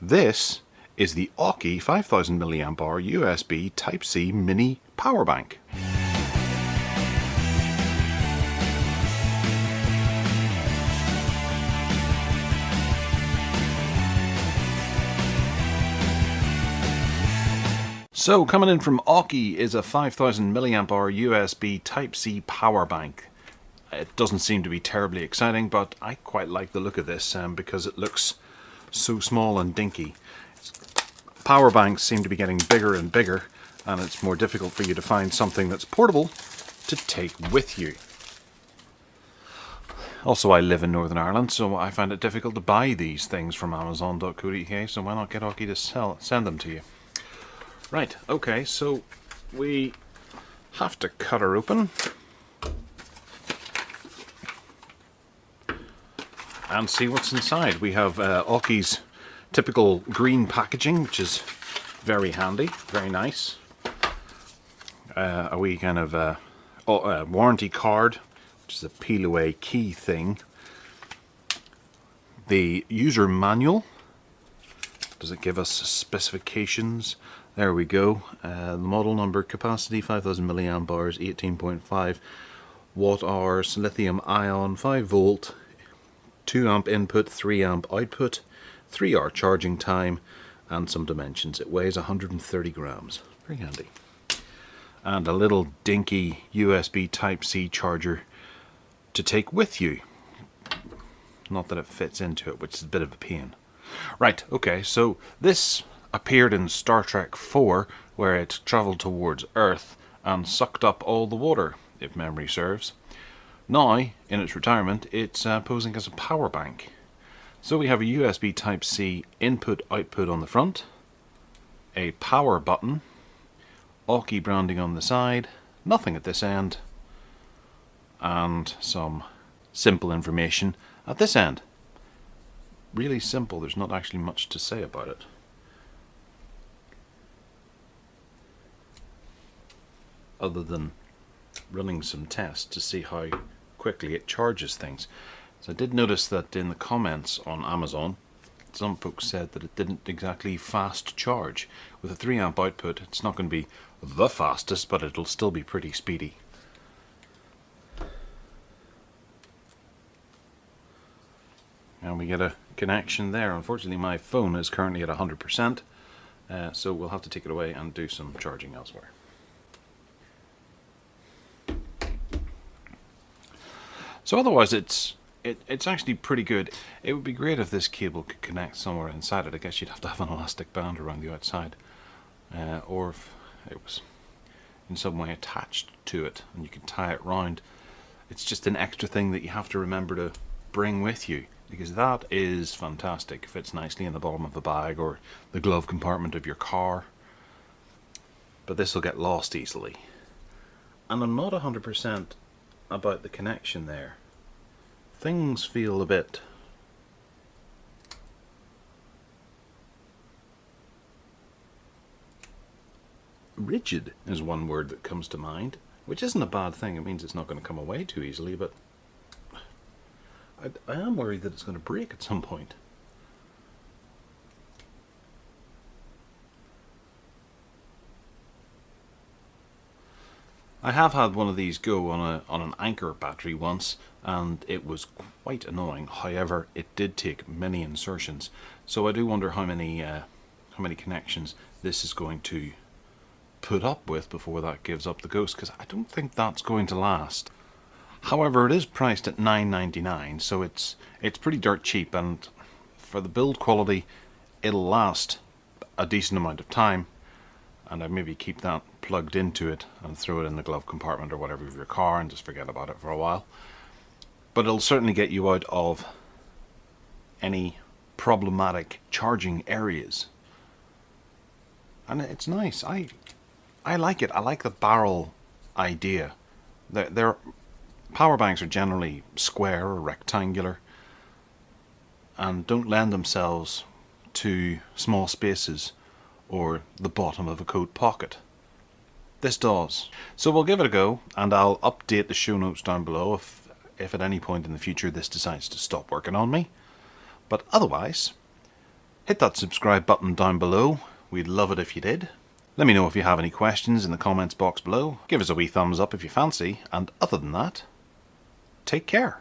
This is the Aukey 5000 mAh USB Type-C mini power bank. So coming in from Aukey is a 5000 mAh USB Type-C power bank. It doesn't seem to be terribly exciting, but I quite like the look of this because it looks so small and dinky. Power banks seem to be getting bigger and bigger, and it's more difficult for you to find something that's portable to take with you. Also, I live in Northern Ireland, so I find it difficult to buy these things from Amazon.co.uk, so why not get Aukey to send them to you? Right, okay, so we have to cut her open and see what's inside. We have Aukey's typical green packaging, which is very handy, very nice. A wee kind of warranty card, which is a peel away key thing. The user manual. Does it give us specifications? There we go. The model number, capacity 5000 mAh, 18.5 watt hours, lithium ion, 5 volt, 2 amp input, 3 amp output, 3 hour charging time, and some dimensions. It weighs 130 grams. Very handy. And a little dinky USB Type-C charger to take with you. Not that it fits into it, which is a bit of a pain. Right, okay, so this appeared in Star Trek IV, where it travelled towards Earth and sucked up all the water, if memory serves. Now, in its retirement, it's posing as a power bank. So we have a USB Type-C input-output on the front, a power button, Aukey branding on the side, nothing at this end, and some simple information at this end. Really simple, there's not actually much to say about it. Other than running some tests to see how quickly it charges things. So I did notice that in the comments on Amazon, some folks said that it didn't exactly fast charge. With a 3 amp output, it's not going to be the fastest, but it'll still be pretty speedy. And we get a connection there. Unfortunately, my phone is currently at 100%, so we'll have to take it away and do some charging elsewhere. So otherwise, it's actually pretty good. It would be great if this cable could connect somewhere inside it. I guess you'd have to have an elastic band around the outside, or if it was in some way attached to it and you could tie it round. It's just an extra thing that you have to remember to bring with you, because that is fantastic. It fits nicely in the bottom of a bag or the glove compartment of your car, but this will get lost easily. And I'm not 100% about the connection there. Things feel a bit rigid is one word that comes to mind, which isn't a bad thing. It means it's not going to come away too easily, but I am worried that it's going to break at some point. I have had one of these go on an Anker battery once, and it was quite annoying. However, it did take many insertions, so I do wonder how many connections this is going to put up with before that gives up the ghost, because I don't think that's going to last. However, it is priced at $9.99, so it's pretty dirt cheap, and for the build quality, it'll last a decent amount of time. And I'd maybe keep that plugged into it and throw it in the glove compartment or whatever of your car and just forget about it for a while. But it'll certainly get you out of any problematic charging areas. And it's nice. I like it. I like the barrel idea. Their power banks are generally square or rectangular and don't lend themselves to small spaces or the bottom of a coat pocket. This does. So we'll give it a go, and I'll update the show notes down below if at any point in the future this decides to stop working on me. But otherwise, Hit that subscribe button down below. We'd love it if you did. Let me know if you have any questions in the comments box below. Give us a wee thumbs up if you fancy, and other than that, take care.